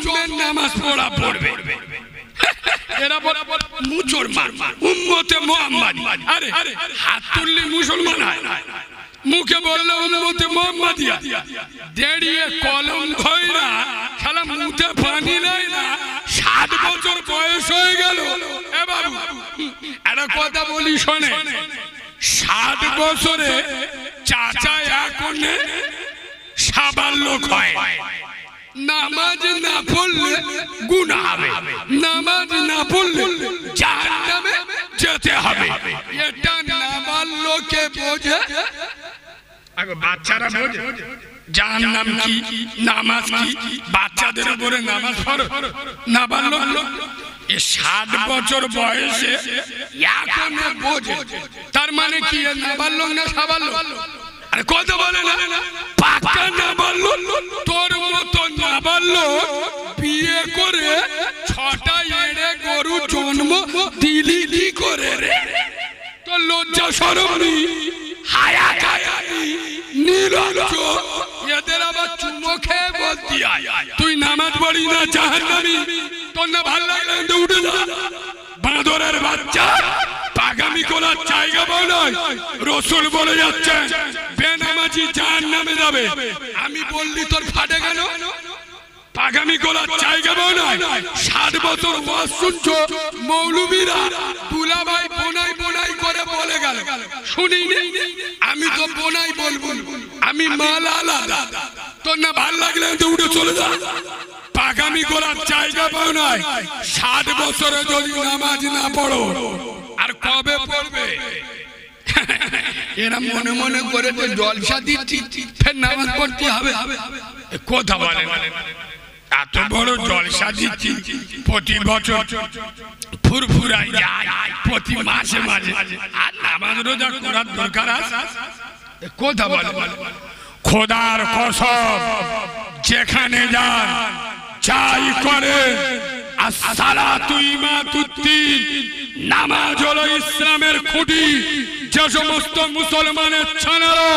জমের নামাজ পড়া পড়বে এরা বলে মুচোর মার উম্মতে মুহাম্মদ আরে হাত তুললি মুসলমান হয় মুখে বললে উম্মতে মুহাম্মাদিয়া দেড়িয়ে কলম ধইরা শালা মুখে পানি নাই না 60 বছর বয়স হয়ে গেল এ বাবু একটা কথা বলি শোনে 60 বছরে চাচা এখনে সাবালক হয় নামাজ না পড়লে গুনাহ হবে নামাজ না পড়লে জাহান্নামে যেতে হবে এটা নাবালকে বোঝে আগে বাচ্চারা বোঝে জাহান্নাম কি নামাজ কি বাচ্চাদের উপরে নামাজ ফরজ নাবালক 60 বছর বয়সে এখন বোঝে তার মানে কি নাবালক না সাবালক আরে কথা বলে না পাকা নাবালক তোর মতো নাবালক বিয়ে করে 6টা এড়ে গরু জন্ম দিলি কি করে রে তো লজ্জা শরম নি হায়া কায়ানি নিলজ্জ এদের আবার চুমো খেয়ে বলতি তুই নামাজ পড়ি না জাহান্নামী তোর না ভালো লাগলে উঠে যা বাঁদরের বাচ্চা পাগামি করার জায়গা পাও নয় রসুল বলে যাচ্ছে বেনামাজি জাহান্নামে যাবে আমি বললি তোর ফাটে কেন পাগামি করার জায়গা পাও নয় 60 বছর ওয়াজ শুনছো মৌলবীরা দুলাভাই বোনাই বোনাই করে বলে গেল শুনিনি আমি তো বোনাই বলবো আমি মাল আলাদা তোর না ভাল লাগলে উঠে চলে যা পাগামি করার জায়গা পাও নয় 60 বছরে যদি নামাজ না পড়ো আর কবে পড়বে এরা মনে মনে করে যে জলসা দিচ্ছি ফের নামাজ পড়তে হবে কথা বলে এত বড় জলসা দিচ্ছি প্রতি বছর ফুরফুরাই যায় প্রতি মাসে মাঝে আর নামাজ রোজা করার দরকার আছে কথা বলে খোদার কসম যেখানে যান চাই করে আসসালাতু ইমাতুদ্দিন নামাজ হলো ইসলামের খুঁটি যে সমস্ত মুসলমানের ছানারা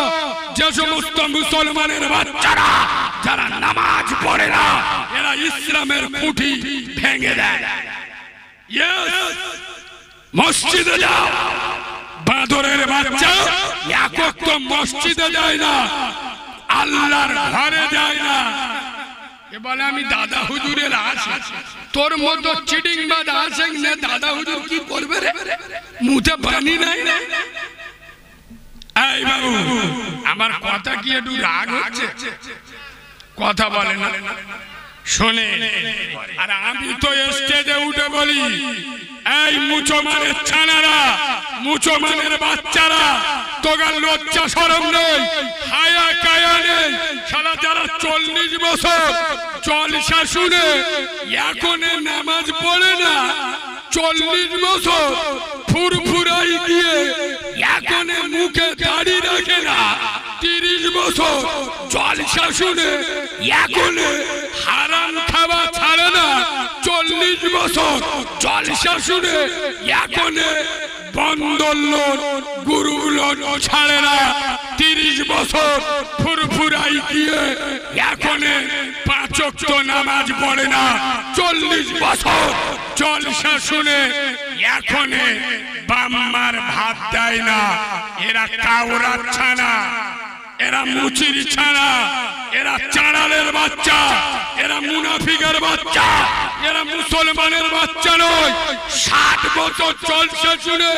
যে সমস্ত মুসলমানের বাচ্চারা যারা নামাজ পড়ে না এরা ইসলামের খুঁটি ভেঙে দেয় মসজিদে যাও বাঁদরের বাচ্চা এক ওয়াক্ত মসজিদে যায় না আল্লাহর ঘরে যায় না বলে আমি দাদা হুজুরের আশা তোর মতো চিটিং বাদ আসেন না দাদা হুজুর কি করবে রে মুখে পানি নাই এই বাবু আমার কথা কি একটু রাগ হচ্ছে কথা বলে না শোনে আর আমি তো স্টেজে উঠে বলি এই মুসলমানের ছানারা মুসলমানের বাচ্চারা তোগার লজ্জা শরম নেই হায়া কায়া নেই শালা যারা 40 বছর জলসা শুনে এখন নামাজ পড়ে না 40 বছর ফুরফুরাই গিয়ে এখন মুখে দাড়ি রাখে না 30 বছর জলসা শুনে এখন হারাম খাওয়া ছাড়ে না 40 বছর জলসা শুনে এখন বন্দর লোন গুরু লোন ছাড়ে না 30 বছর ফুরফুরাই গিয়ে এখন 5 ওয়াক্ত নামাজ পড়ে না 40 বছর জলসা শুনে এখন বাম্মার ভাত দেয় না এরা কাউরার ছানা এরা মুচির ছানা এরা চাঁড়ালের বাচ্চা এরা মুনাফিকের বাচ্চা এরা মুসলমানের বাচ্চা নয় 60 বছর জলসা শুনে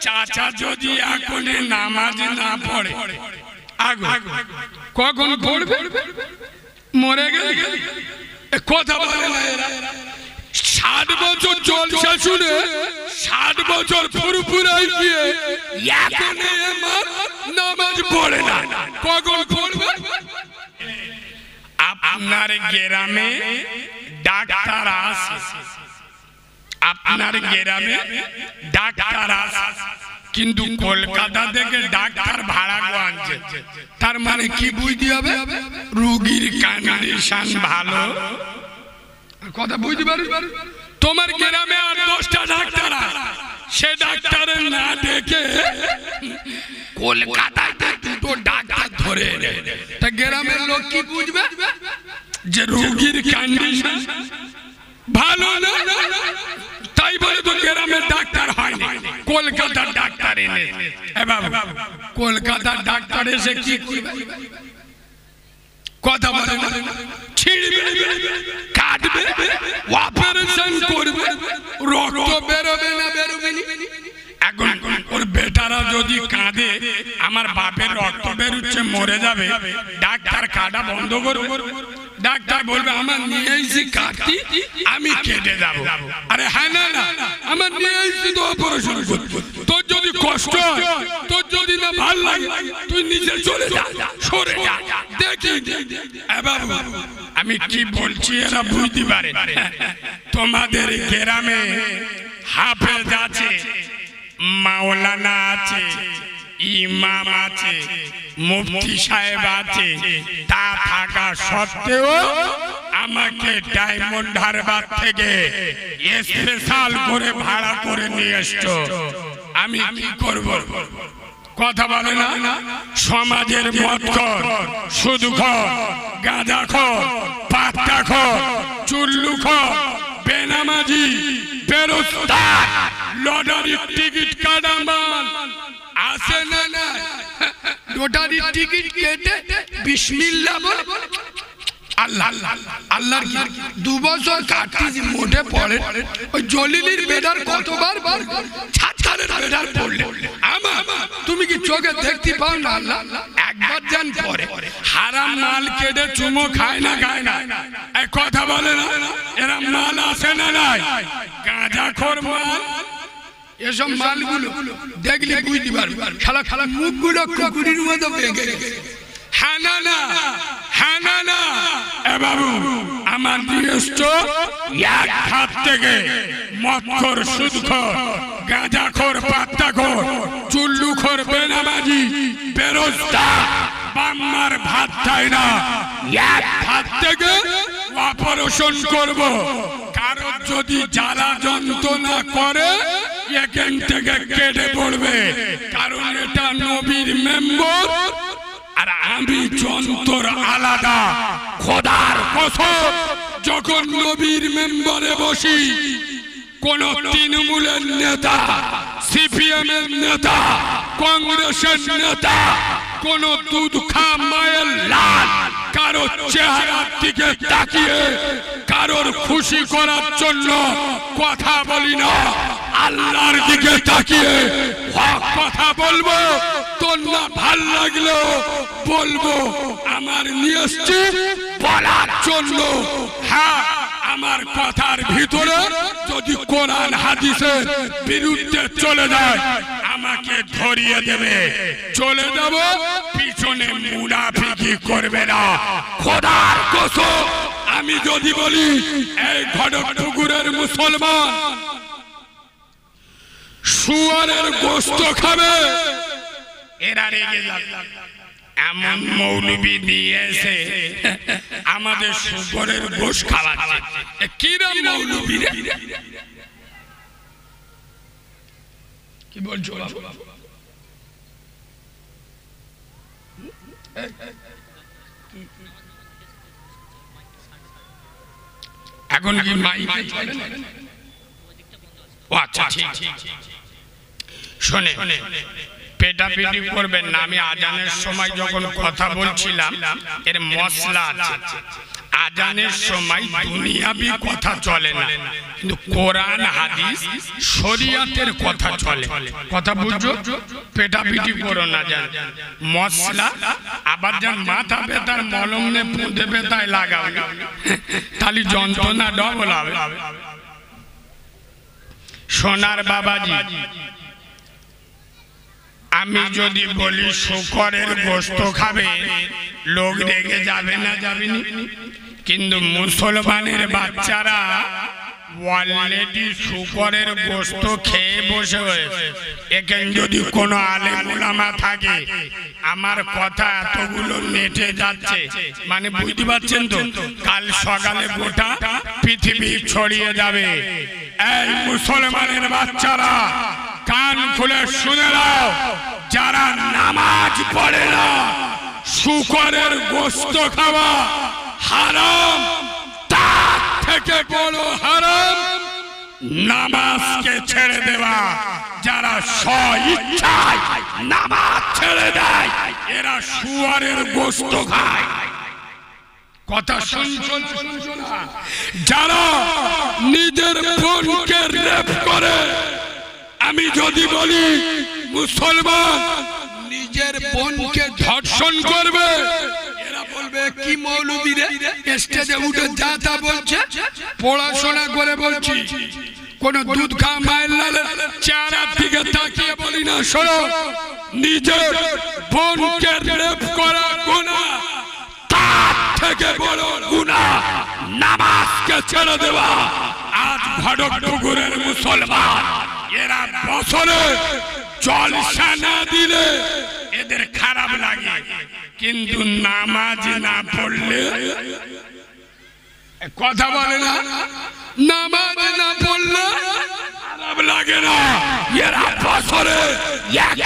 চাচা যদি এখন নামাজ না পড়ে কখন পড়বে মরে গেলে কথা বলে না এরা 60 বছর জলসা শুনে 60 বছর ফুরফুরাই গিয়ে এখন নামাজ পড়ে না কখন পড়বে আপনার গ্রামে ডাক্তার আছে আপনার গ্রামে ডাক্তার আছে কিন্তু কলকাতা থেকে ডাক্তার ভাড়া আনছে তার মানে কি বুঝতে হবে রোগীর কন্ডিশন ভালো কথা বুঝতে পারিস তোমার গ্রামে আর 10টা ডাক্তার আছে সে ডাক্তারের না দেখে কলকাতায় দুটো ডাক্তার ধরে তা গ্রামের লোক কি বুঝবে যে রোগীর কন্ডিশন ভালো না, তাই বলে তো গ্রামের ডাক্তার হয় না, কলকাতার ডাক্তার এনে। কলকাতার ডাক্তার এসে কি কথা বলে না, ছিঁড়বে, কাটবে, অপারেশন করবে, রক্ত বেরোবে না বেরোবে না। এখন ওর বেটারা যদি কাঁদে আমার বাপের রক্ত বেরোচ্ছে মরে যাবে, ডাক্তার কাটা বন্ধ করবে। ডাক্তার বলবে আমার নিয়ে এসে কাটতি, আমি কেটে যাবো। আরে হ্যাঁ না না, আমার নিয়ে এসে তো অপারেশন করবো। তোর যদি কষ্ট হয়, তোর যদি না ভালো লাগে, তুই নিজে চলে যা, সরে যা, দেখি। আমি কি বলছি এরা বুঝতে পারে। তোমাদের গ্রামে হাফেজ আছে, মাওলানা আছে, ইমাম আছে, মুফতি সাহেব আছে, তা থাকা সত্ত্বেও আমাকে ডায়মন্ড হারবার থেকে স্পেশাল করে ভাড়া করে নিয়ে এসছো, আমি কি করব? কথা বলে না, সমাজের মদখোর, সুদখোর, গাঁজাখোর, পাত্তাখোর, চুল্লুখোর, বেনামাজি, বেরোজগার, লটারির টিকিট কাটা মাল আসে না না, লটারির টিকিট কেটে বিসমিল্লাহ বলে আল্লাহ আল্লাহ 2 বছর কাটতেছি মোটে পড়ে। ওই জলিলির বেদার কতবার ছাত্রের বেদার পড়লে আমার তুমি কি চোখে দেখতে পাও না? আল্লাহ একবার জান পরে হারাম মাল কেটে চুমো খায় না খায় না, এই কথা বলে না, এরা মাল আসে না নাই, গাঁজাখোর মাল। এসব মালগুলো দেখলে বুঝতে পারবে, খালা খালা মুখগুলো কুকুরের মতো ভেঙে গেছে। হ্যাঁ না না, হ্যাঁ না না, এ বাবু আমার গৃহস্থ এক হাত থেকে মদখোর, সুদখোর, গাঁজাখোর, পাত্তাখোর, চুল্লুখোর, বেনামাজি, বেরোজগার, বাম্মার ভাত খায় না, এক হাত থেকে অপারেশন করব। কারো যদি জ্বালা যন্ত্রণা করে এখান থেকে কেটে পড়বে, কারণ এটা নবীর মেম্বর আর আমি যন্ত্র আলাদা। খোদার কসম, যখন নবীর মেম্বারে বসি, কোন তৃণমূলের নেতা, সিপিএম এর নেতা, কংগ্রেসের নেতা, কোন দুধ খা মায়ের লাল কারো চেহারার দিকে তাকিয়ে কারোর খুশি করার জন্য কথা বলি না, আল্লাহর দিকে তাকিয়ে হক কথা বলবো। তোর না ভাল লাগলো বলবো, আমার নিয়ে এসছি বলার জন্য। হ্যাঁ, আমার কথার ভিতরে যদি কোরআন হাদিসের বিরুদ্ধে চলে যায় আমাকে ধরিয়ে দেবে, চলে যাব, পিছনে মুনাফিকি করবে না। খোদার কসম, আমি যদি বলি এই ঘটকপুকুরের মুসলমান শুয়ারের গোশত খাবে, এরা রেগে যাবে। এমন মৌলবি নিয়ে এসে আমাদের শুকরের গোশত খাওয়াচ্ছে, কিরম মৌলবি রে? কি বলছো? এখন কি মাইকে চলে না? ও আচ্ছা, ঠিক। শোনে, পেটাপিটি করবেন না। আমি আজানের সময় যখন কথা বলছিলাম এর মশলা আছে। আজানের সময় দুনিয়াবি কথা চলে না, কিন্তু কোরআন হাদিস শরীয়তের কথা চলে। কথা বুঝছো? পেটাপিটি করো না, জান মশলা। আবার যান মাথা ব্যথার মলম নে পুঁতে ব্যথায় লাগাও, তাহলে যন্ত্রণা ডবল হবে। সোনার বাবাজি, আমি যদি বলি শুকরের গোশত খাবে, লোক রেগে যাবে না? যাবেনি। কিন্তু মুসলমানের বাচ্চারা অলরেডি শুকরের গোশত খেয়ে বসে হয়েছে। এখানে যদি কোনো আলেম ওলামা থাকে, আমার কথা এতগুলো নেটে যাচ্ছে, মানে বুঝতে পারছেন তো, কাল সকালে গোটা পৃথিবী ছড়িয়ে যাবে। এই মুসলমানের বাচ্চারা কান খুলে শুনে নাও, যারা নামাজ পড়ে না শুকরের গোশত খাওয়া হারাম, বড় হারাম নামাজকে ছেড়ে দেওয়া। যারা স্বইচ্ছায় নামাজ ছেড়ে দেয় এরা শুয়ারের গোশত খায়। কথা শুনছো না? যারা নিজের বোনকে রেপ করে, আমি যদি বলি মুসলমান নিজের বোনকে ধর্ষণ করবে, এরা বলবে কি মৌলবী রে স্টেজে উঠে যা তা বলছে, পড়াশোনা করে বলছি। কোন দুধ খা মায়ের লালের চেহারার দিকে তাকিয়ে বলি না, শোনো, নিজের বোনকে রেপ করা গুনাহ, তার থেকে বড় গুনাহ নামাজকে ছেড়ে দেওয়া। আজ ঘটকপুকুরের মুসলমান এরা বছরে জলসা না দিলে এদের খারাপ লাগে, কিন্তু নামাজ না পড়লে, কথা বলে না, নামাজ না পড়লে খারাপ লাগে না। এরা বছরে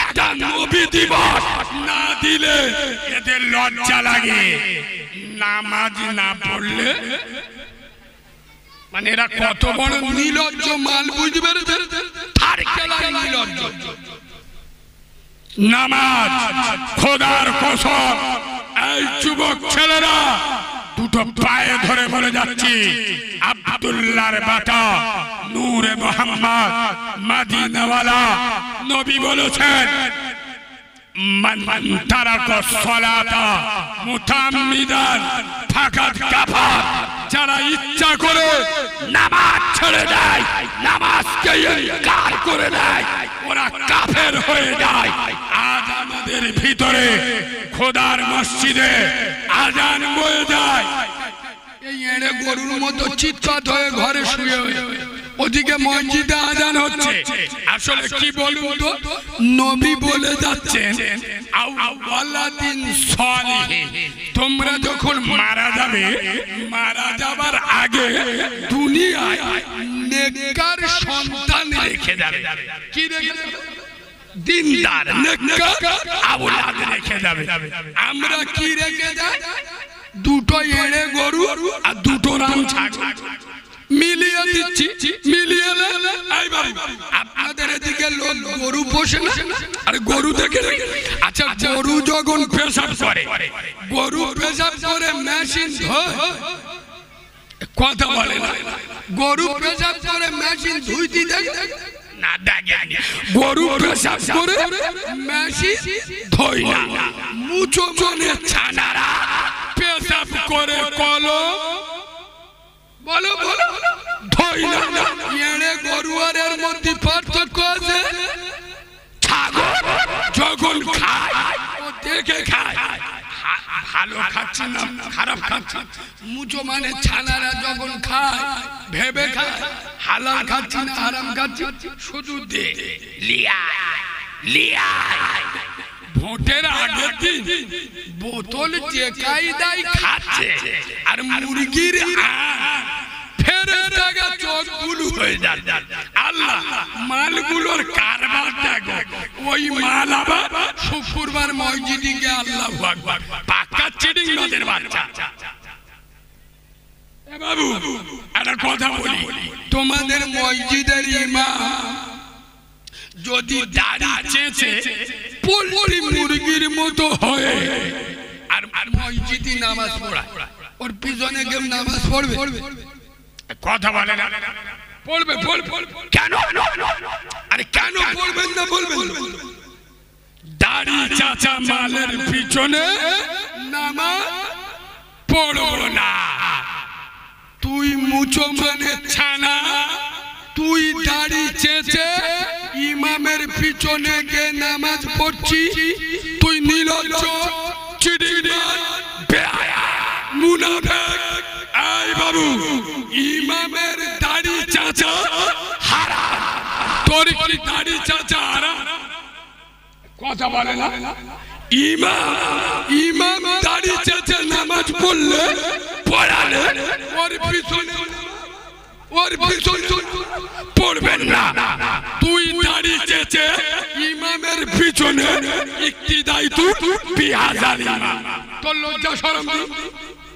একটা নবী দিবস না দিলে এদের লজ্জা লাগে। নামাজ না পড়লে মানে এরা কত বড় নির্লজ্জ মাল, বুঝতে পেরেছেন? নির্লজ্জ। নামাজ খোদার কসম, এই যুবক ছেলেরা দুটো পায়ে ধরে বলে যাচ্ছি, আব্দুল্লাহর বাটা নূরে মুহাম্মদ মদিনাওয়ালা নবী বলেছেন, মান তারাকা সালাতা মুতাম্মিদান ফাকাদ কাফার। যারা ইচ্ছা করে নামাজ ছেড়ে দেয়, নামাজকে ইনকার করে দেয়, ওরা কাফের হয়ে যায়। আজ আমাদের ভিতরে খোদার মসজিদে আজান বয়ে যায়, এই এড়ে গরুর মতো চিৎকার হয়ে ঘরে শুয়ে, ওদিকে মসজিদে আজান হচ্ছে। আসলে কি বলুন তো, নবী বলে যাচ্ছেন আউওয়ালাদিন সালিহ, তোমরা যখন মারা যাবে, মারা যাবার আগে দুনিয়ায় নেককার সন্তান রেখে যাবে। কি রেখে যাবে? দিনদার নেককার আওলাদ রেখে যাবে। আমরা কি রেখে যাই? দুটো এড়ে গরু আর দুটো রাম ছাগল মিলিয়ে দিচ্ছি, মিলিয়ে আপনাদের এদিকে লোক গরু পোষে না, আর গরু দেখে। আচ্ছা, গরু যখন পেশাব করে, গরু পেশাব করে মেশিন ধোয়, কথা বলে না, গরু পেশাব করে মেশিন ধুইতে দেখে না, দেখে গরু পেশাব করে মেশিন ধোয় না। মুচো মনে ছানারা পেশাব করে কলম, বলো বলো, ধোয় না। এড়ে গরু আর এর মধ্যে পার্থক্য আছে। ছাগল যখন খায় ও দেখে খায়, ভালো খাচ্ছে না খারাপ খাচ্ছে। মুচো মানে ছানারা যখন খায় ভেবে খায়, হালাল খাচ্ছি না হারাম খাচ্ছি, শুধু দে লিয়া লিয়া। ভোটের আগের দিন বোতল চেকাই দেয় খাচ্ছে, আর মুরগির ফেরেশতারা চোখগুলো হয়ে যায়। আল্লাহ মালগুলোর কারবার দেখো, ওই মাল আবার শুক্রবার মসজিদে গিয়ে আল্লাহু আকবার, পাক্কা চিটিং বাজের বাচ্চা। এ বাবু একটা কথা বলি, তোমাদের মসজিদের ইমাম যদি দাড়ি চেঁচে পোল্ট্রি মুরগির মতো হয়ে আর মসজিদে নামাজ পড়ায়, ওর পিছনে কেউ নামাজ পড়বে? কথা বলে না, পড়বে। কেন? আরে কেন পড়বেন না বলবেন? দাড়ি চাচা মালের পিছনে নামাজ পড়ব না। তুই মুচো মানে ছানা, তুই দাড়ি চেঁচে ইমামের পিছনে গিয়ে নামাজ পড়ছি, তুই নির্লজ্জ, চিটিংবাজ, বেহায়া, মুনাফিক। এই বাবু, ইমামের দাড়ি চাচা হারাম, তোর কি দাড়ি চাচা হারাম? কথা বলে না। ইমাম দাড়ি চেঁচে নামাজ পড়লে পড়ালে ওর পিছনে পড়বেন না। তুই দাড়ি চেঁচে ইমামের পিছনে ইক্তিদাই তু বিহাজাল ইমাম, তোর লজ্জা শরম নেই?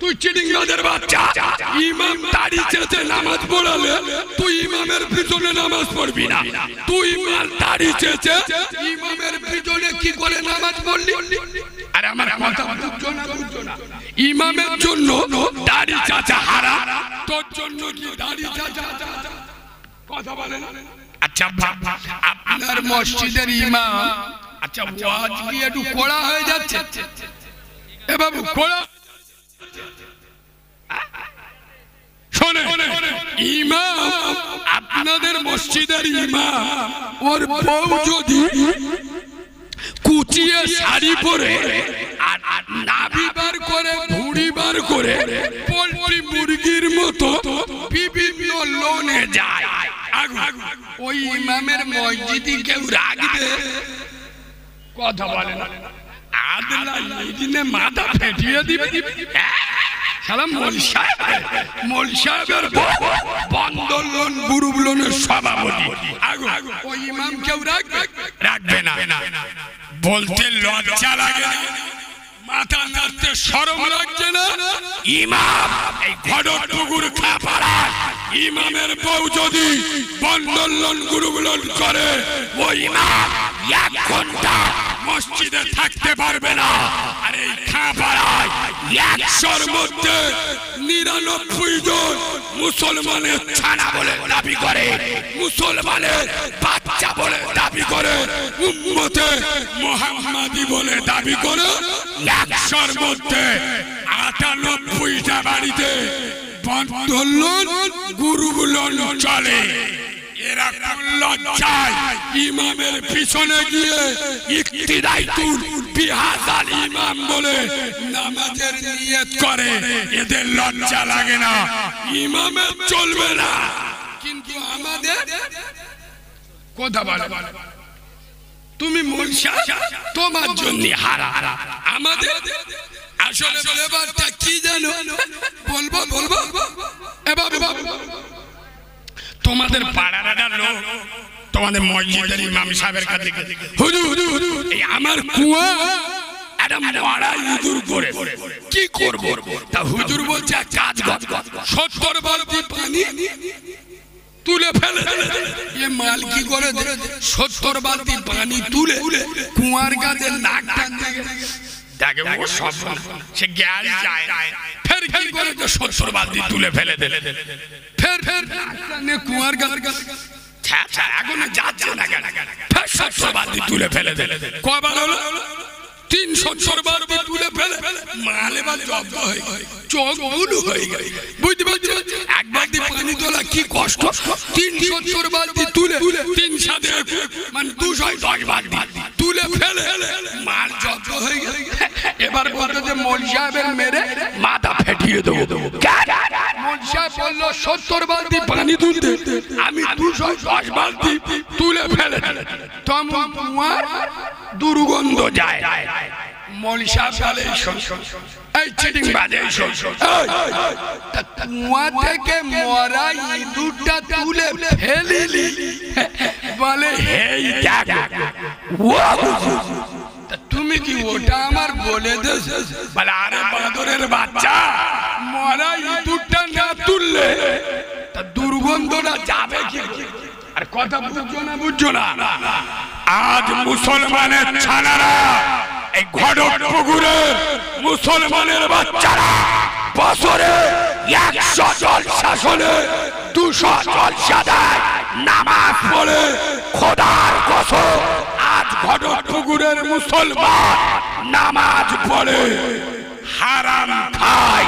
তুই চিটিংবাজের বাচ্চা, ইমাম দাড়ি দাড়ি চেঁচে নামাজ পড়ালে তুই ইমামের পিছনে নামাজ পড়বি না। তুই দাড়ি চেঁচে ইমামের পিছনে কি করে নামাজ পড়লি? আরে আমার কথা বুঝছো না? ইমামের জন্য দাড়ি চাচা হারাম, তোর জন্য কি দাড়ি চাচা? কথা বলেন। আচ্ছা আপনার মসজিদের ইমাম, আচ্ছা ওয়াজ কি একটু কড়া হয়ে যাচ্ছে? এ বাবু কড়া শোনে, ইমাম আপনাদের মসজিদের ইমাম, ওর বউ যদি কুচিয়ে শাড়ি পরে আর নাভি বার করে ভুঁড়ি বার করে পোল্ট্রি মুরগির মতো বিভিন্ন লোনে যায়, ওই ইমামের মসজিদে কেউ রাখবে? কথা বলে না। আদলা দিনে মাথা ফেটিয়ে দিবে। সালাম মোল সাহেবের বন্দর লোন গ্রুপ লোনের সভাপতি, ওই ইমাম কেউ রাখবে না। বলতে লজ্জা লাগে না? মাথা নাড়তে শরম লাগছে না? ইমাম এই ঘটকপুকুর খাপাড়ায় ইমামের বউ যদি বন্দর লোন গ্রুপ লোন করে, ওই ইমাম 1 ঘন্টা মসজিদে থাকতে পারবে না। আর এই খাপাড়ায় 100-র মধ্যে 99 জন মুসলমানের ছানা বলে দাবি করে, মুসলমানের বাচ্চা বলে দাবি করে, উম্মতে মুহাম্মাদি বলে দাবি করে। 100-র মধ্যে 98টা বাড়িতে বন্দর লোন গ্রুপ লোন চলে। এরা লজ্জায় ইমামের পিছনে গিয়ে ইক্তিদাইতুল বিহাদাল ইমাম বলে নামাজের নিয়ত করে। এদের লজ্জা লাগে না? ইমামের চলবে না, কিন্তু আমাদের কথা বলে তুমি মুলশা তোমার জন্য হারা। আমাদের আসলে ব্যাপারটা কি জানো? বলবো এবার তোমাদের পাড়ার একটা লোক তোমাদের মসজিদের ইমাম সাহেবের কাছে, হুজুর এই আমার কুয়া একটা মরা ইঁদুর করে কি করব? তা হুজুর বলছে এক কাজ কর, 70 বালতি পানি তুলে ফেলে। এ মাল কি করে? 70 বালতি পানি তুলে কুয়ার কাছে নাক টানতে দেখে ও সব সে জ্ঞান যায়। ফের কি করে? 70 বালতি তুলে ফেলে দিলে। ফের কুয়ার কাছে এখনো যাচ্ছে না কেন? 70 বালতি তুলে ফেলে দিলে। কবার হলো? 370 বালতি তুলে ফেলে। মাল এবার জব্দ হয়ে চোখ গুলো হয়ে গেল। বুঝতে পারছি এক বালতি পানি তোলা কি কষ্ট। 370 বালতি তুলে 3 মানে 210 বালতি তুলে ফেলে মাল জব্দ হয়ে গেল। এবার বলতো যে মোল সাহেবের মেরে মাথা ফেটিয়ে দেবো। মোল সাহেব বললো 70 বালতি পানি তুলতে আমি 210 বালতি তুলে ফেলে। তোমার দুর্গন্ধ যায়। মোল সাহেব এই চিটিং বাজে কুয়া থেকে মরা ইঁদুরটা তুলে ফেলিলি বলে হেই তুমি কি ওটা আমার বলে দেশ? বলে আরে বাদরের বাচ্চা, মরা ইঁদুরটা না তুললে তা দুর্গন্ধটা যাবে কি? আর কথা বুঝছো না? আজ মুসলমানের ছানারা এই ঘটকপুকুরের মুসলমানের বাচ্চারা বছরে 100 জলসা শোনে, 200 জলসা দেয়, নামাজ পড়ে। খোদার কসম আজ ঘটকপুকুরের মুসলমান নামাজ পড়ে, হারাম খায়।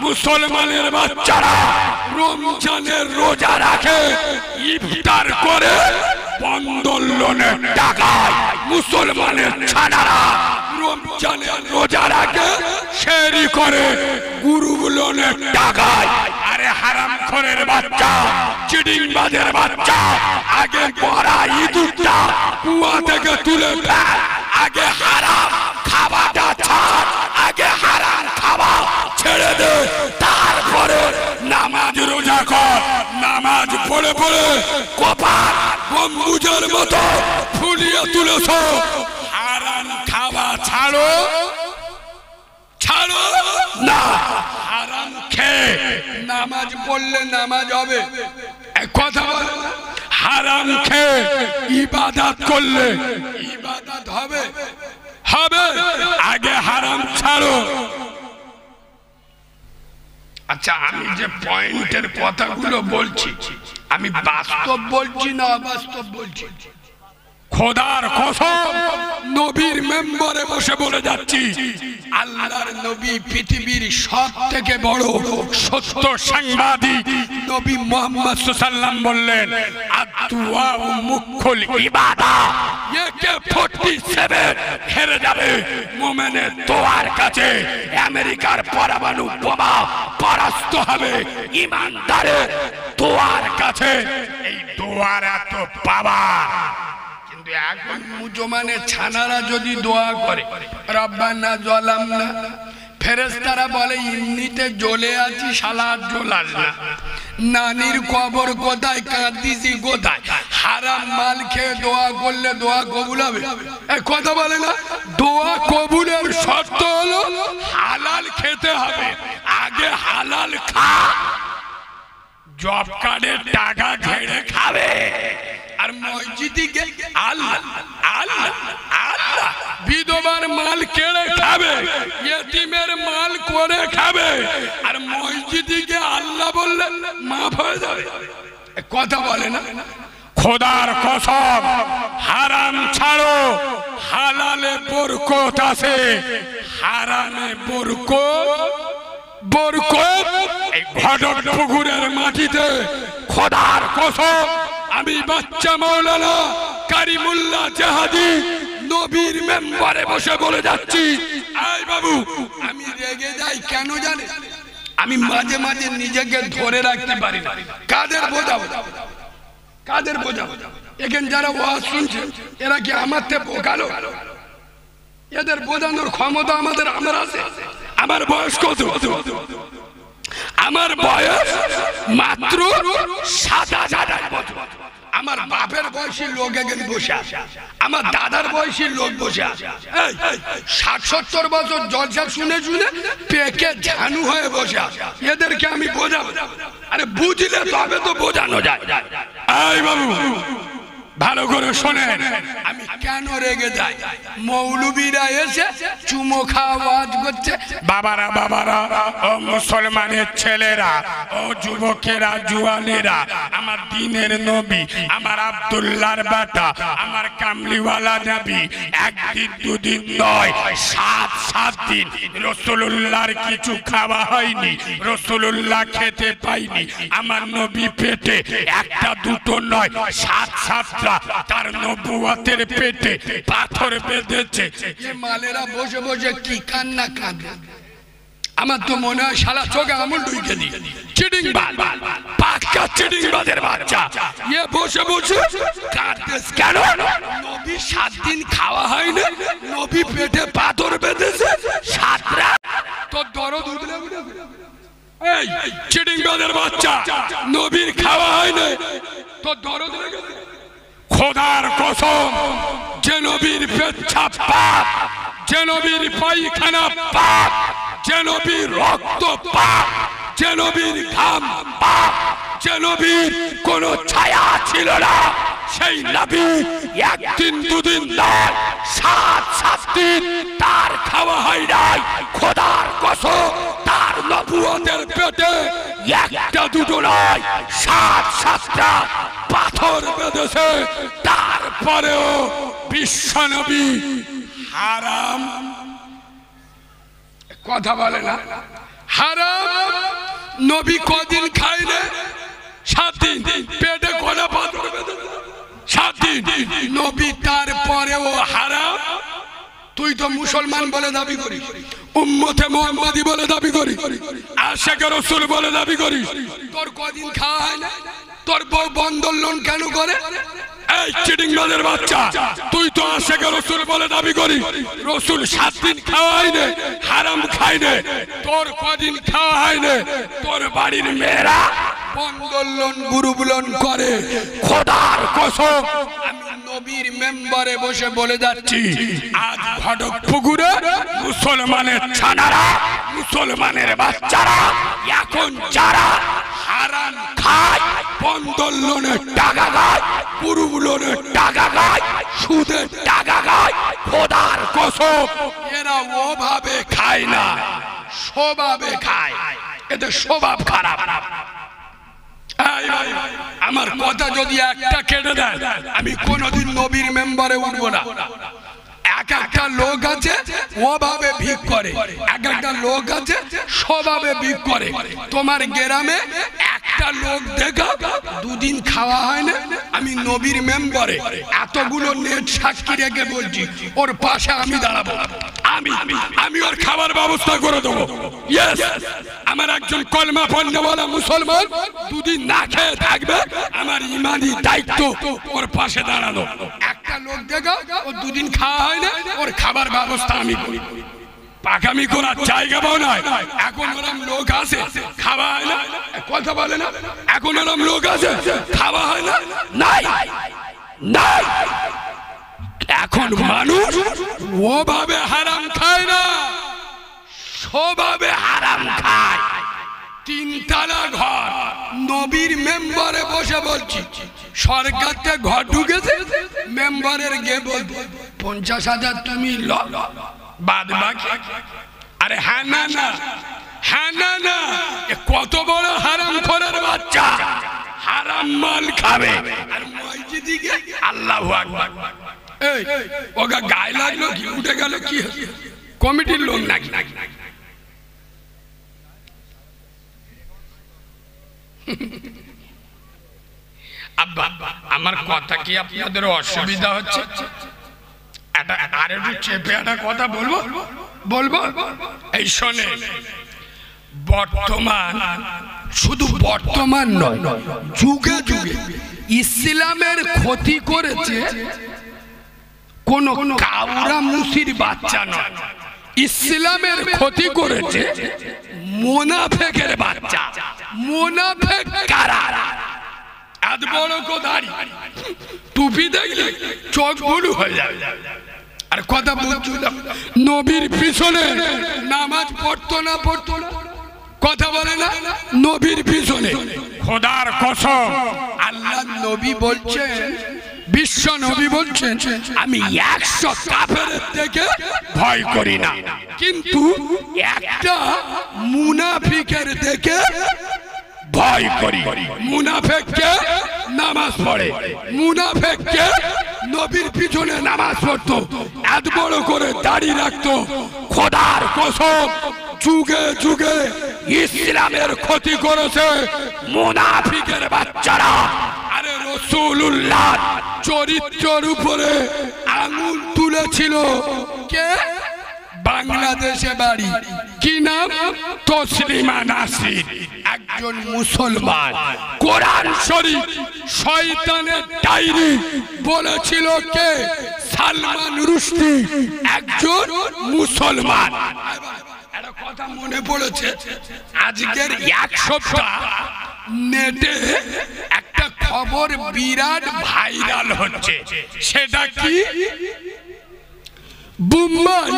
মুসলমানের বাচ্চারা রমজানের রোজা রাখে, ইফতার করে বন্দর লোনের টাকায় মুসলমানের ছানারা রমজানের রোজা রাখে, সেহরি করে গ্রুপ লোনের টাকায়। আরে হারামখোরের বাচ্চা, চিটিংবাজের বাচ্চা, আগে মরা ইঁদুরটা কুয়া থেকে তুলে ফেল। আগে হারাম খাওয়াটা ছাড়, আগে হারাম খাওয়া ছেড়ে দে, তারপরে নামাজ রোজা কর। নামাজ পড়ে পড়ে কপাল গম্বুজের মতো ফুলিয়ে তুলেছ। হারাম খাওয়া ছাড়ো না, হারাম খেয়ে নামাজ পড়লে নামাজ হবে, কথা বলে না। হারাম খেয়ে ইবাদত করলে ইবাদত হবে, হবে। আগে হারাম ছাড়ো। আচ্ছা, আমি যে পয়েন্টের কথাগুলো বলছি, আমি বাস্তব বলছি না অবাস্তব বলছি? খোদার কসম, নবীর মেম্বারে বসে বলে যাচ্ছি, আল্লাহর নবী পৃথিবীর সব থেকে বড় সত্য সাংবাদিক নবী মুহাম্মদ সাল্লাল্লাহু আলাইহি ওয়াসাল্লাম বললেন, আদ-দুআ মুখুল ইবাদত। একে 47 হেরে যাবে মুমিনের দোয়ার কাছে। আমেরিকার পরমাণু বোমা পরাস্ত হবে ঈমানদারের দোয়ার কাছে। এই দোয়ার এত পাওয়ার। কিন্তু এখন মুসলমানের ছানারা যদি দোয়া করে, রব্বানা জালামনা, ফেরেশতারা বলে এমনিতে জ্বলে আছি, শালা জ্বলাস না। নানির কবর কোথায়, কাঁদিছি কোথায়? হারাম মাল খেয়ে দোয়া করলে দোয়া কবুল হবে? কথা বলে না। দোয়া কবুলের শর্ত হলো হালাল খেতে হবে। আগে হালাল খা, জব কার্ডের টাকা ঝেড়ে খাবে। আর মসজিদে আল্লাহ আল্লাহ আল্লাহ, বিধবার মাল কেড়ে খাবে, ইয়েতিমের মাল করে খাবে। আর মসজিদে গিয়ে আল্লাহ বললে মাফ হয়ে যাবে, কথা বলে না। খোদার কসম, হারাম ছাড়ো, হালালে বরকত আছে, হারামে বরকত এই ঘটক পুকুরের মাটিতে। খোদার কসম, আমি বাচ্চা মাওলানা কারিমুল্লাহ জাহাদি নবীর মেম্বারে বসে বলে যাচ্ছি, আই বাবু, আমি রেগে যাই কেন জানে? আমি মাঝে মাঝে নিজেকে ধরে রাখতে পারি না। কাদের বোঝাবো, কাদের বোঝাবো? এখানে যারা ওয়াজ শুনছে এরা কি আমার থেকে বোকালো? এদের বোঝানোর ক্ষমতা আমার আছে। আমার বয়স কত? আমার বয়স মাত্র 7,000 বছর। আমার বাপের বয়সী লোক এখানে বসে আছে, আমার দাদার বয়সী লোক বসে আছে। 60-70 বছর জলসা শুনে শুনে পেকে ঝানু হয়ে বসে আছে। এদেরকে আমি বোঝাবো? আরে বুঝলে তবে তো বোঝানো যায়। এই বাবু, ভালো করে শোনেন, আমি কেন রেগে যাই? মৌলবীরা এসে চুমো খাওয়া ওয়াজ করছে। বাবারা বাবারা, ও মুসলমানের ছেলেরা, ও যুবকেরা, জুয়ানেরা, আমার দ্বীনের নবী, আমার আব্দুল্লাহর বেটা, আমার কামলিওয়ালা নবী একদিন দুদিন নয়, 7 দিন রাসূলুল্লাহর কিছু খাওয়া হয়নি, রাসূলুল্লাহ খেতে পাইনি। আমার নবী পেটে একটা দুটো নয়, 7 তার নবুয়তের পেটে পাথর বেঁধেছে। এই মালেরা বসে বসে কি কান্না কাঁদে। আমার তো মনে হয় শালা চোখে আমল ঢুকে দি। চিটিংবাজ, পাক্কা চিটিংবাজের বাচ্চা। এ বসে বসে কাঁদতেছ কেন? নবী 7 দিন খাওয়া হয়নি, নবী পেটে পাথর বেঁধেছে 7 রাত। তোর দরদ উঠলে এই চিটিংবাজের বাচ্চা, নবীর খাওয়া হয়নি, তোর দরদ লেগেছে? খোদার কসম, যে নবীর পেচ্ছাপ পাপ, যে নবীর পায়খানা পাপ, যে নবীর রক্ত পাপ, যে নবীর ঘাম পাপ, যে নবীর কোন ছায়া ছিল না, সেই নবী একদিন দুদিন নয়, 7 দিন তার খাওয়া হয় নাই। খোদার কসম, তার নবুয়তের পেটে একটা দুটো নয়, 7টা পাথর বেঁধেছে। তারপরেও বিশ্বনবী হারাম, কথা বলে না, হারাম নবী কদিন খায় না? 7 দিন। পেটে কোনা পাথর বেঁধেছে 7 দিন নবী, তারপরেও হারাম। তুই তো মুসলমান বলে দাবি করিস, উম্মতে মুহাম্মাদি বলে দাবি করিস, আশিকে রাসূল বলে দাবি করিস, তোর কদিন খাওয়া হয় না? তোর বউ বন্ধন লোন কেন করে? এই চিটিংবাজের বাচ্চা, তুই তো আশিকে রাসূল বলে দাবি করিস, রাসূল 7 দিন খাওয়া হয় না, হারাম খায় না, তোর কদিন খাওয়া হয় না? তোর বাড়ির মেয়েরা বন্ধন লোন গ্রুপ লোন করে। খোদার কসম, আমি নবীর মেম্বারে বসে বলে যাচ্ছি, আজ ঘটকপুকুরে মুসলমানের ছানারা, মুসলমানের বাচ্চারা এখন যারা হারাম খায়, বন্ধন লোনের টাকা খায়, পুরুষ লোনের টাকা খায়, সুদের টাকা খায়, খোদার কসম এরা ওভাবে খায় না, স্বভাবে খায়। এদের স্বভাব খারাপ। আমার কথা যদি একটা কেটে দেয়, আমি কোনোদিন নবীর মেম্বারে উঠবো না। এক একটা লোক আছে ওভাবে ভিক করে, এক একটা লোক আছে স্বভাবে ভিক করে। তোমার গ্রামে একটা লোক দেখা দুদিন খাওয়া হয় না, আমি নবীর মেম্বারে এতগুলো নেট সাক্ষী রেখে বলছি, ওর পাশে আমি দাঁড়াবো, আমি ওর খাবার ব্যবস্থা করে দেবো। আমার একজন কলমা পড়নেওয়ালা মুসলমান দুদিন না খেয়ে থাকবে, আমার ইমানি দায়িত্ব ওর পাশে দাঁড়ানো। একটা লোক দেখা ও দুদিন খাওয়া হয় না, ওর খাবার ব্যবস্থা আমি করি। পাকামি করার জায়গা পাও নয়। এখন ওরম লোক আছে খাওয়া হয় না, কথা বলে না। এখন ওরম লোক আছে খাওয়া হয় না, নাই নাই। এখন মানুষ ওভাবে হারাম খায় না, স্বভাবে হারাম খায়। তিনতলা ঘর, নবীর মেম্বারে বসে বলছি, সরকার থেকে ঘর ঢুকেছে, মেম্বারের গে বল 50,000 তুমি ল, বাদ বাকি। আরে হ্যাঁ না না, হ্যাঁ না না, কত বড় হারাম খোরের বাচ্চা, হারাম মাল খাবে। আর মসজিদে গিয়ে আল্লাহু আকবার, এই ওগা গায়ে লাগলো কি, উঠে গেল কি, কমিটির লোক নাকি? আব্বা আমার কথা কি আপনাদের অসুবিধা হচ্ছে? আর একটু চেপে একটা কথা বলবো বলবো এই শোনে, বর্তমান, শুধু বর্তমান নয়, যুগে যুগে ইসলামের ক্ষতি করেছে কোন কাউরা মুসির বাচ্চা নয়, ইসলামের ক্ষতি করেছে মুনাফিকের বাচ্চা। মুনাফিক কারা? এত বড় কোদারি, টুপি দেখলে চোখ বুলু হয়ে যাবে। আর কথা বলছো নবীর পিছনে নামাজ পড়তো না, পড়তো না, কথা বলে না, নবীর পিছনে। খোদার কসম আল্লাহ নবী বলছেন, বিশ্ব নবী বলছেন, আমি 100 কাফেরের থেকে ভয় করি না, কিন্তু একটা মুনাফিকের থেকে ভয় করি। মুনাফিককে নামাজ পড়ে, মুনাফিককে নবীর পিছনে নামাজ পড়তো, এত বড় করে দাড়ি রাখতো। খোদার কসম যুগে যুগে ইসলামের ক্ষতি করেছে মুনাফিকের বাচ্চারা। আরে রাসূলুল্লাহ চরিত্রের উপরে আঙুল তুলেছিল কে? বাংলাদেশে বাড়ি, কি নাম? তসলিমা নাসরিন, একজন মুসলমান। কোরআন শরীফ শয়তানের ডায়েরি বলেছিল কে? সালমান রুশদি, একজন মুসলমান। একটা কথা মনে পড়েছে, আজকের এক সপ্তাহ নেটে একটা খবর বিরাট ভাইরাল হচ্ছে, সেটা কি? মুম্বাই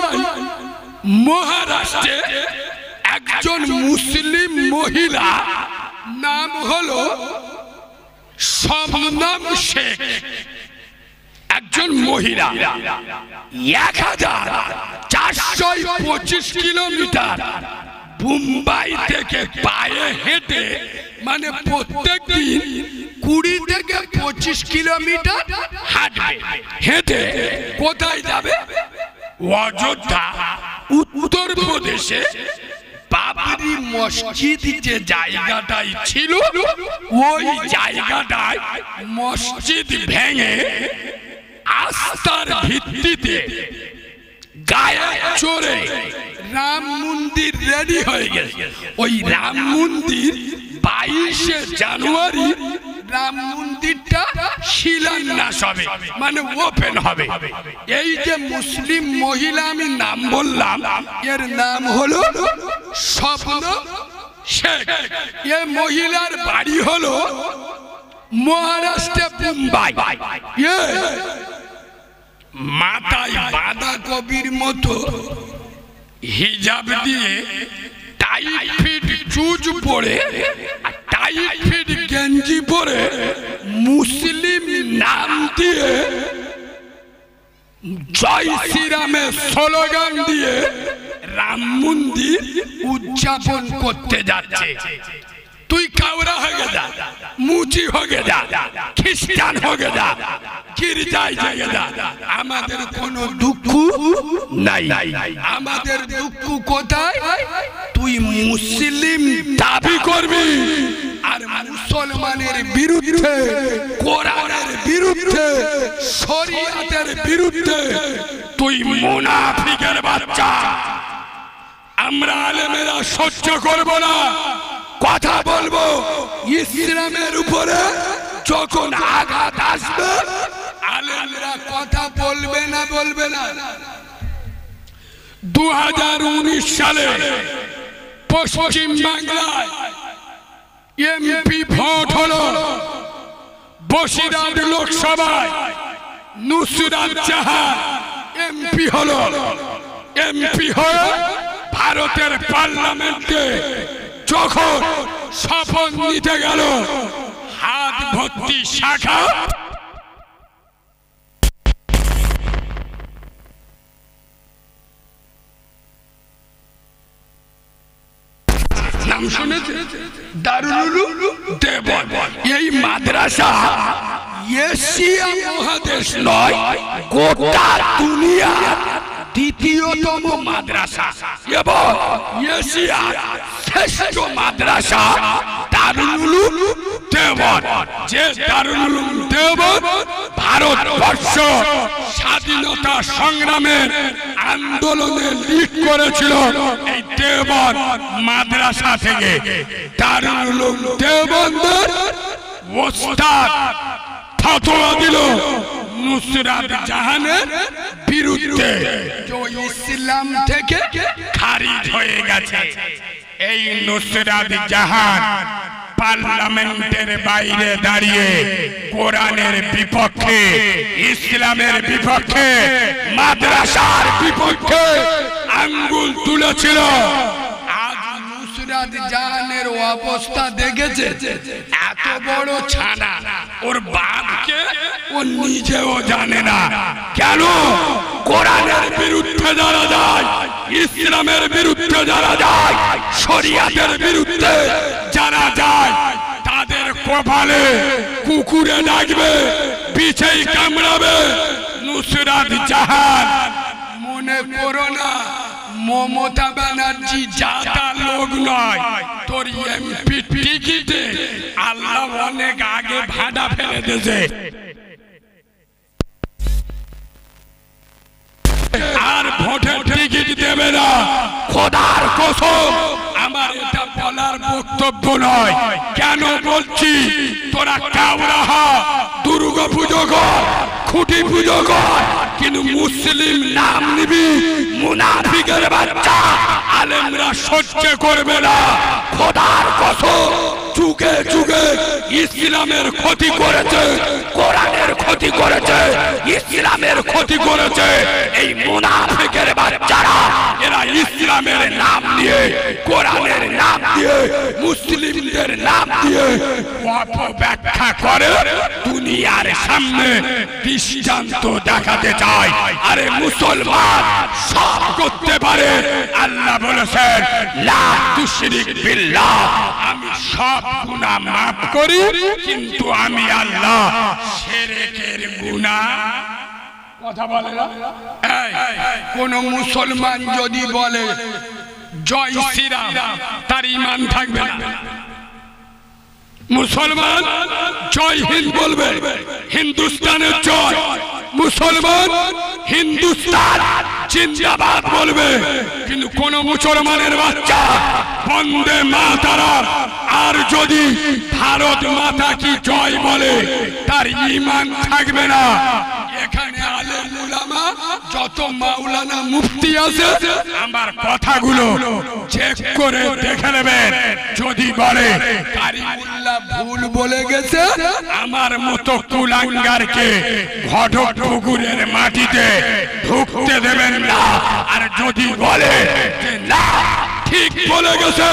মহারাষ্ট্রে একজন মুসলিম মহিলা, নাম হলো শবনম শেখ, একজন মহিলা 1425 কিলোমিটার মুম্বাই থেকে পায়ে হেঁটে, মানে প্রত্যেক দিন 20 থেকে 25 কিলোমিটার হাঁটবে। হেঁটে কোথায় যাবে? অযোধ্যা, উত্তর প্রদেশে বাবরি মসজিদ যে জায়গাটাই ছিল, ওই জায়গাটায় মসজিদ ভেঙে আস্থার ভিত্তিতে গায়ে চড়ে রাম মন্দির রেডি হয়ে গেছে। ওই রাম মন্দির 22শে জানুয়ারি রাম মন্দিরটা শিলান্যাস হবে, মানে ওপেন হবে। এই যে মুসলিম মহিলা আমি নাম বললাম, এর নাম হলো শবনম শেখ। এই মহিলার বাড়ি হলো মহারাষ্ট্রে মুম্বাই। মাথায় বাঁধাকপির মতো হিজাব দিয়ে টাইট ফিট চুজ পরে টাইট ফিট গেঞ্জি পরে মুসলিম নাম দিয়ে জয় শ্রীরামের স্লোগান দিয়ে রাম মন্দির উদযাপন করতে যাচ্ছে। তুই কাউরা হয়ে যা, মুচি হয়ে যা, খ্রিস্টান হয়ে যা, গির্জায় হয়ে যা, আমাদের কোনো দুঃখ নাই। আমাদের দুঃখ কোথায়? তুই মুসলিম দাবি করবি আর মুসলমানের বিরুদ্ধে, কোরআনের বিরুদ্ধে, শরীয়তের বিরুদ্ধে তুই মুনাফিকের বাচ্চা। আমরা আলেমেরা সহ্য করব না, কথা বলবো। ইসলামের উপরে যখন আঘাত আসবে আলেমরা কথা বলবে না, বলবে না। 2019 সালে পশ্চিম বাংলায় এমপি ভোট হলো। বসিরহাট লোকসভায় নুসরাত জাহান এমপি হলো। এমপি হয়ে ভারতের পার্লামেন্টে যখন শপথ নিতে গেল, হাত ভর্তি শাখা নাম শুনেছে, দারুল উলুম দেওবন্দ। এই মাদ্রাসা এশিয়া মহাদেশ নয়, গোটা দুনিয়ার দ্বিতীয়তম মাদ্রাসা এবং এশিয়ার শ্রেষ্ঠ মাদ্রাসা দারুল উলুম দেওবন্দ। যে দারুল উলুম দেওবন্দ ভারতবর্ষ স্বাধীনতা সংগ্রামের আন্দোলনে লিড করেছিল, এই দেওবন্দ মাদ্রাসা থেকে। দারুল উলুম দেওবন্দের ওস্তাদ ফতোয়া দিল নুসরাত জাহানের বিরুদ্ধে, ইসলাম থেকে খারিজ হয়ে গেছে। এই নুসরাত জাহান পার্লামেন্টের বাইরে দাঁড়িয়ে কোরআনের বিপক্ষে, ইসলামের বিপক্ষে, মাদ্রাসার বিপক্ষে আঙ্গুল তুলেছিল। আজ নুসরাত জাহানের অবস্থা দেখেছে, এত বড় ছানা, ওর বাপকে ও নিজেও জানে না। কেন? কোরআনের বিরুদ্ধে যারা যায়, ইসলামের বিরুদ্ধে যারা যায়, শরিয়াতের বিরুদ্ধে যারা যায়, তাদের কপালে কুকুরে ডাকবে, পিছেই কামড়াবে। নুসরাত জাহান মনে করো না মমতা ব্যানার্জি জাতা লোক নয়, তোর এমপি টিকিটে আল্লাহ অনেক আগে ভাড়া ফেলে দিয়েছে। আর ভোটের টিকিট দেবে না, খোদার কসম। আমার এটা বলার বক্তব্য নয়। কেন বলছি? তোরা কাউরা হ, দুর্গা পুজো কর, খুঁটি পুজো কর, কিন্তু মুসলিম নাম নিবি, মুনাফিকের বাচ্চা। আলেমরা সহ্য করবে না, খোদার কসম। যুগে যুগে ইসলামের ক্ষতি করেছে, কোরআনের ক্ষতি করেছে, ইসলামের ক্ষতি করেছে এই মুনাফিকের বাচ্চারা। এরা ইসলামের নাম দিয়ে, কোরআনের নাম দিয়ে, মুসলিমদের নাম দিয়ে অপব্যাখ্যা করে দুনিয়ার সামনে দৃষ্টান্ত দেখাতে চায়। আরে মুসলমান সব করতে পারে। আল্লাহ বলেছেন লা তুশরিক বিল্লাহ, আমি সব গুনাহ মাফ করি, কিন্তু আমি আল্লাহ শিরকের গুনাহ। কথা বলে না? কোন মুসলমান যদি বলে জয় শ্রীরাম, তার ঈমান থাকবে না। মুসলমান জয় হিন্দ বলবে, হিন্দুস্তানের জয়। মুসলমান হিন্দুস্তান জিন্দাবাদ বলবে, কিন্তু কোন মুসলমানের বাচ্চা বন্দে মাতারাম আর যদি ভারত মাতা কি জয় বলে, তার ঈমান থাকবে না। এখানে আলেম উলামা কত মাওলানা মুফতি আছে, আমার কথাগুলো চেক করে দেখে নেবেন। যদি বলে কারিমুল্লাহ ভুল বলে গেছে, আমার মতো কুলাঙ্গারকে ঘটক পুকুরের মাটিতে ঢুকতে দেবেন না। আর যদি বলে যে না ঠিক বলে গেছে,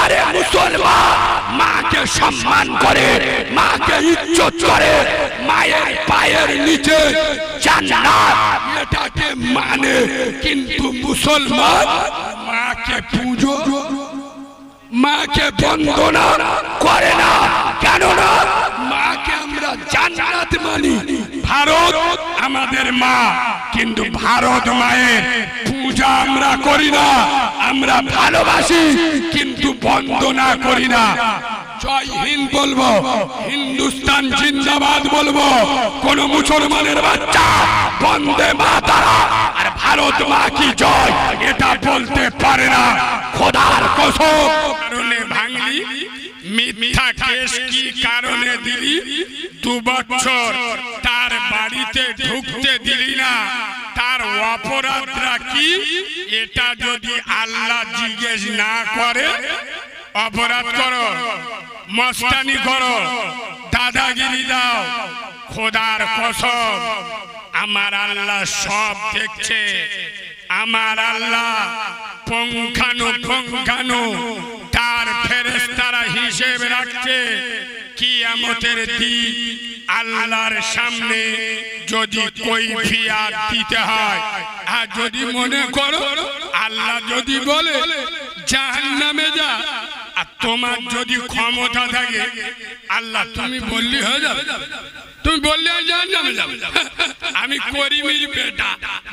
আরে মুসলমান মাকে সম্মান করে, মাকে ইজ্জত করে, মায়ের পায়ের নিচে জান্নাত এটাকে মানে, কিন্তু মুসলমান মাকে পূজো, মাকে বন্দনা করে না। কেননা মাকে আমরা জান্নাত মানি। ভারত আমাদের মা, কিন্তু ভারত মায়ের পূজা আমরা করি না। আমরা ভালোবাসি কিন্তু বন্দনা করি না। জয় হিন্দ বলবো, হিন্দুস্তান জিন্দাবাদ বলবো, কোন মুসলমানের বাচ্চা বন্দে মাতারা আর ভারত মা কি জয় এটা বলতে পারে না। খোদার কসম, কারণে ভাঙলি মিথ্যা কেস কি কারণে দিলি? 2 বছর তার বাড়িতে ঢুকতে দিলি না, তার অপরাধটা কি? এটা যদি আল্লাহ জিজ্ঞেস না করে, অপরাধ করো, মস্তানি করো, দাদাগিরি দাও, খোদার কসম আমার আল্লাহ সব দেখছে। আমার আল্লাহ পুঙ্খানু তার ফেরেশতারা হিসেব রাখছে। কিয়ামতের দিন আল্লাহর সামনে যদি কৈফিয়ত দিতে হয়, আর যদি মনে করো আল্লাহ যদি বলে জাহান্নামে যা, আর তোমার যদি ক্ষমতা থাকে, আল্লাহ তুমি বললি হয়ে যাবে, তুমি বললে জাহান্নামে যাবে, আমি করিমের বেটা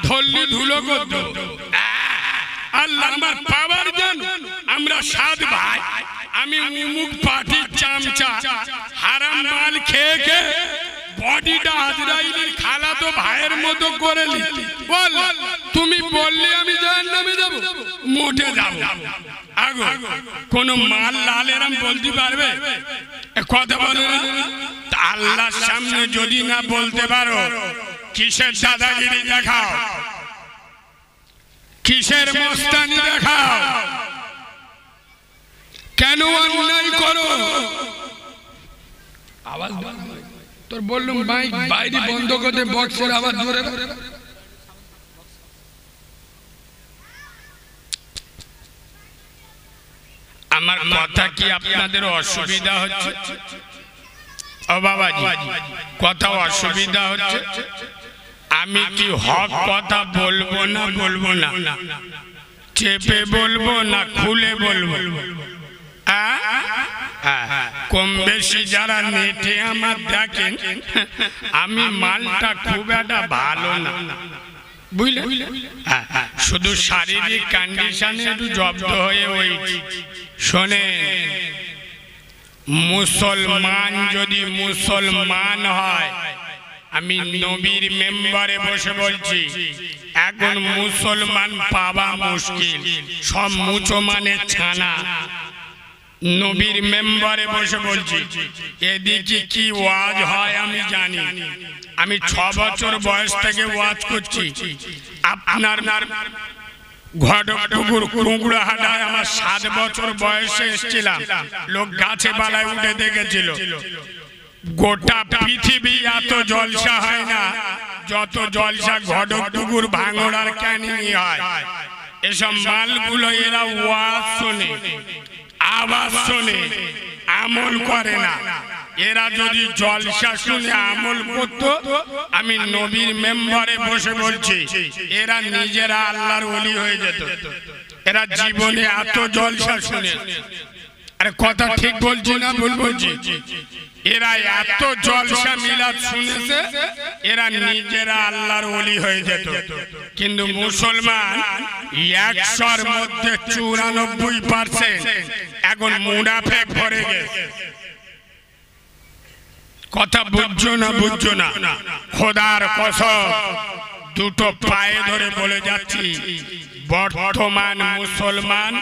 ধরলি ধুলো করত। আল্লাহ আমার পাওয়ার জান, আমরা 7 ভাই, আমি উমুক পার্টির চামচা, হারাম মাল খেয়ে খেয়ে বডিটা আজরাইলের খালাতো ভাইয়ের মতো করে নি। বল তুমি বললে আমি জাহান্নামে যাব, মোটে যাব। আগো কোন মাল লাল এরম বলতে পারবে? কথা বলে না। আল্লাহর সামনে যদি না বলতে পারো, কিসের দাদাগিরি দেখাও, কিসের মস্তানি দেখাও, কেন অন্যায় করো? আওয়াজ তোর বললুম বাইরে বন্ধ করতে, বক্সের আওয়াজ জোরে। আমার কথা কি আপনাদের অসুবিধা হচ্ছে? ও বাবাজি, কথা অসুবিধা হচ্ছে? আমি কি হক কথা বলবো না বলবো না? চেপে বলবো না খুলে বলবো? কম বেশি যারা নেটে আমার দেখেন, আমি মালটা খুব একটা ভালো না, বুঝলে? শুধু শারীরিক কন্ডিশনে একটু জব্দ হয়ে ওই শোনেন, মুসলমান যদি মুসলমান হয়, আমি নবীর মেম্বারে বসে বলছি, এখন মুসলমান পাওয়া মুশকিল, সব মুসলমানের ছানা। নবীর মেম্বারে বসে বলছি, এদিকে কি ওয়াজ হয় আমি জানি। আমি 6 বছর বয়স থেকে ওয়াজ করছি। আপনার ঘটকপুকুর কুঁকড়াহাটায় আমার 7 বছর বয়সে এসেছিলাম, লোক গাছে পালায় উঠে দেখেছিল। গোটা পৃথিবী এত জলসা হয় না যত জলসা ঘটকপুকুর ভাঙড়ার ক্যানিং হয়। এসব মালগুলো এরা ওয়াজ শোনে, আওয়াজ শোনে, আমল করে না। এরা যদি জলসা শুনে আমল করত, আমি নবীর মেম্বারে বসে বলছি, এরা নিজেরা আল্লাহর ওলি হয়ে যেত। এরা জীবনে এত জলসা শুনে, আরে কথা ঠিক বলছি না ভুল বলছি? এরা এত জলসা মিলাদ শুনেছে, এরা নিজেরা আল্লাহর ওলি হয়ে যেত। কিন্তু মুসলমান 100-র মধ্যে 94% এখন মুনাফেক ভরে গেছে। কথা বুঝছো না বুঝছো না? খোদার কসম দুটো পায়ে ধরে বলে যাচ্ছি, বর্তমান মুসলমান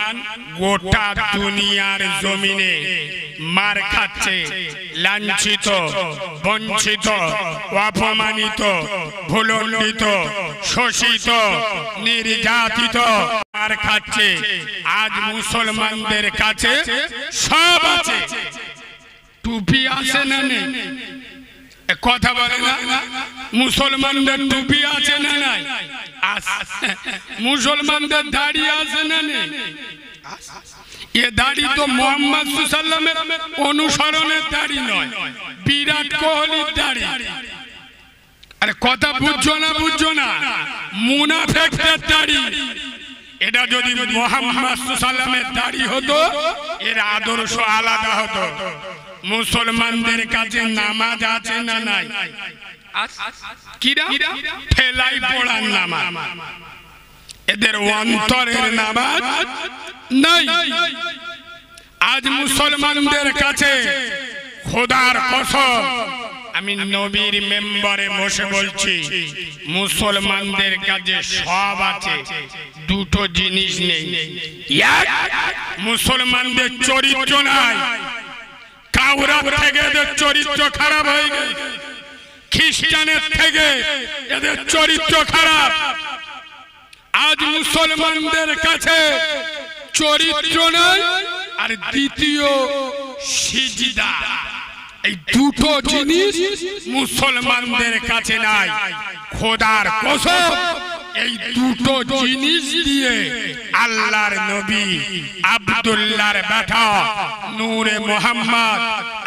গোটা দুনিয়ার জমিনে মার খাচ্ছে, লাঞ্ছিত, বঞ্চিত, অপমানিত, ভুলণ্ডিত, শোষিত নির্যাতিত আর খাচ্ছে। আজ মুসলমানদের কাছে সব আছে। টুপি আছে না নেই? কথা বলে না, মুসলমানদের টুপি আছে না নাই? মুসলমানদের দাড়ি আছে না নেই? এ দাড়ি তো মোহাম্মদ সাল্লামের অনুসরণের দাড়ি নয়, বিরাট কোহলির দাড়ি। আরে কথা বুঝছো না? বুঝছো না? মুনাফিকদের দাড়ি। এটা যদি মোহাম্মদ সাল্লামের দাড়ি হতো, এর আদর্শ আলাদা হতো। মুসলমানদের কাছে নামাজ আছে না নাই? কিরা ফেলাই পড়ার নামাজ, এদের অন্তরের নামাজ নাই। আজ মুসলমানদের কাছে খোদার কসম, আমি নবীর মেম্বারে বসে বলছি, মুসলমানদের কাছে সব আছে, দুটো জিনিস নেই। এক, মুসলমানদের চরিত্র নাই। কাউরা থেকে এদের চরিত্র খারাপ হয়ে গেছে, খ্রিস্টানের থেকে এদের চরিত্র খারাপ। আজ মুসলমানদের কাছে চরিত্র নাই, আর দ্বিতীয় সিজদা। এই দুটো জিনিস মুসলমানদের কাছে নাই। খোদার কসম, এই দুটো জিনিস দিয়ে আল্লাহর নবী আব্দুল্লাহর বেটা নূরে মোহাম্মদ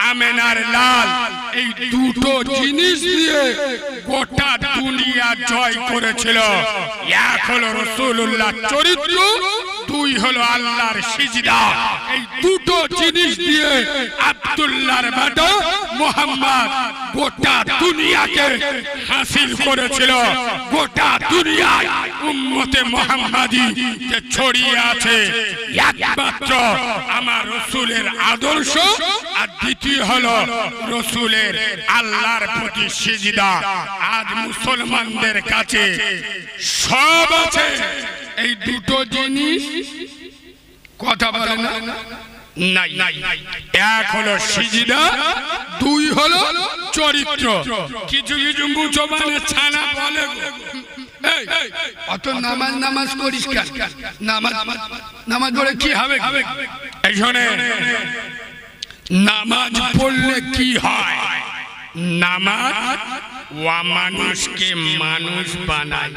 আমেনার লাল, এই দুটো জিনিস দিয়ে গোটা দুনিয়া জয় করেছিল। এক হলো রাসূলুল্লাহ চরিত্র, দুই হলো আল্লাহর সিজদা। এই দুটো জিনিস দিয়ে আব্দুল্লাহর বেটা মোহাম্মদ গোটা দুনিয়াকে হাসিল করেছিল। গোটা দুনিয়ায় উম্মতে মুহাম্মাদি কে ছড়িয়ে আছে একমাত্র আমার রাসূলের আদর্শ, আর দ্বিতীয় হলো রাসূলের আল্লাহর প্রতি সিজদা। আজ মুসলমানদের কাছে সব আছে, এই দুটো জিনিস কথা বলে না নাই। এক হলো সিজদা, দুই হলো চরিত্র। কিছু কিছু মুসলমানের ছানা বলে, অত নামাজ নামাজ করিস কেন? নামাজ নামাজ পড়ে কি হবে? এই শোনে, নামাজ পড়লে কি হয়? নামাজ ওয়া মানুষকে মানুষ বানায়।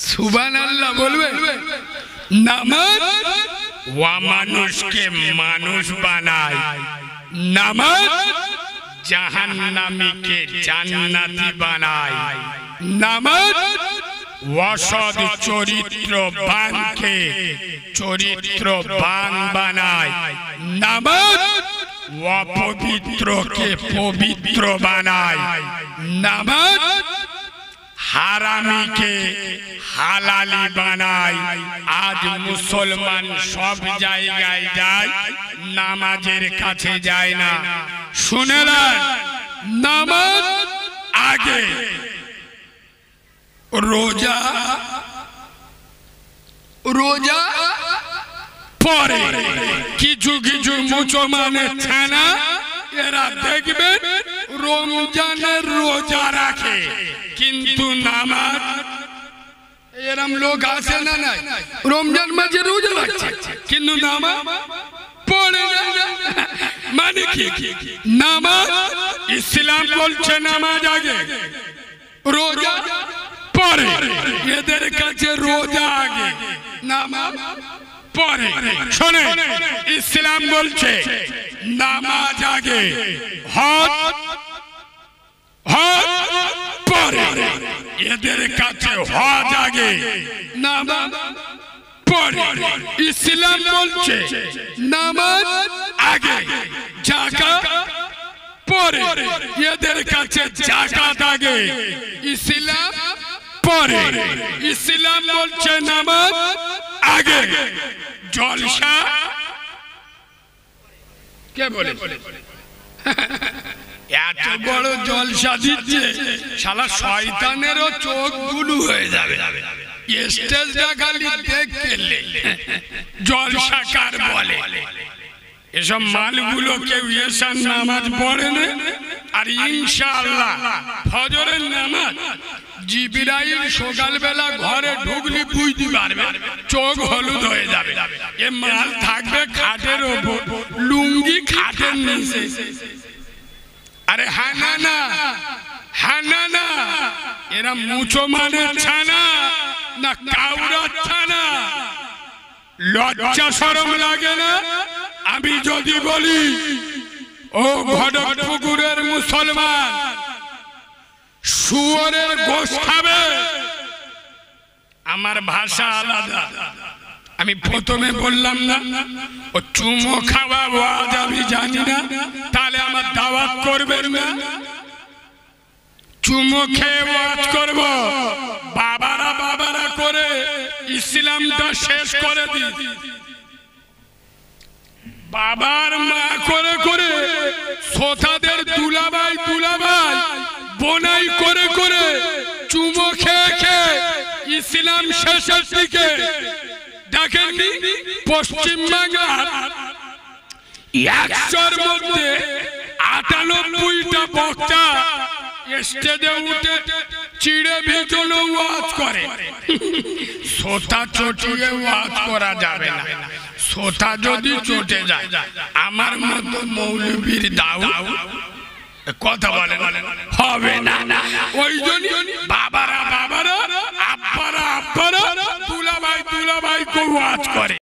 সুবহানাল্লাহ বলবে। নামাজ ওয়া মানুষকে মানুষ বানায়। নামাজ জাহান্নামীকে জান্নাতি বানায়। নামাজ অসৎ চরিত্রবানকে চরিত্রবান বানায়। নামাজ অপবিত্রকে পবিত্র বানায়। নামাজ হারামিকে হালালি বানায়। আজ মুসলমান সব জায়গায় যায়, নামাজের কাছে যায় না। শুনেলেন, নামাজ আগে, রোজা রোজা পরে। কিছু কিছু মুসলমানের ছানা এরা দেখবে রমজানের রোজা রাখে, কিন্তু নামাজ, এরম লোক আছে না নাই? রমজান মাঝে রোজা রাখছে কিন্তু নামাজ পড়ে না। মানে কি? নামাজ, ইসলাম বলছে নামাজ আগে, রোজা পরে। এদের কাছে রোজা আগে, নামাজ পরে। শোনে, ইসলাম বলছে নামাজ আগে, হজ হজ পরে। এদের কাছে হজ আগে, নামাজ পরে। ইসলাম বলছে নামাজ আগে, যাকাত পরে। এদের কাছে যাকাত আগে, ইসলাম পরে। ইসলাম বলছে নামাজ আগে, জলসা কে বলে? এত বড় জলসা দিচ্ছে, শালা শয়তানেরও চোখ গুলু হয়ে যাবে। স্টেজটা খালি দেখলে জলসা কার বলে? এসব মালগুলো কেউ এসার নামাজ পড়ে না, আর ইনশাআল্লাহ ফজরের নামাজ জিবরাইল সকালবেলা ঘরে ঢুকলি বুঝতে পারবে, চোখ হলুদ হয়ে যাবে। এ মাল থাকবে খাটের ওপর, লুঙ্গি খাটের নিচে। আরে হানা না, হানা না, এরা মুচো মানের ছানা না কাউরা ছানা? লজ্জা শরম লাগে না? আমি যদি বলি ও ঘটকপুকুরের মুসলমান শুয়োরের গোশত খাবে, আমার ভাষা আলাদা। আমি প্রথমে বললাম না ও চুমো খাওয়া ওয়াজ আমি জানি না, তাহলে আমার দাওয়াত করবেন না? চুমো খেয়ে ওয়াজ করব? বাবারা বাবারা করে ইসলামটা শেষ করে দি। বাবার মা করে করে শ্রোতাদের দুলাভাই দুলাভাই বোনাই করে করে চুমো খেয়ে খেয়ে ইসলাম শেষের দিকে। দেখেননি পশ্চিমবাংলার 100-র মধ্যে 98টা বক্তা স্টেজে উঠে চিড়ে ভিজনো ওয়াজ করে। শ্রোতা চটিয়ে ওয়াজ করা যাবে না। শ্রোতা যদি চটে যায়, আমার মতো মৌলবীর দাও কথা বলে হবে না। ওই জন্য বাবারা বাবারা আব্বারা আব্বারা দুলাভাই দুলাভাই ওয়াজ করে।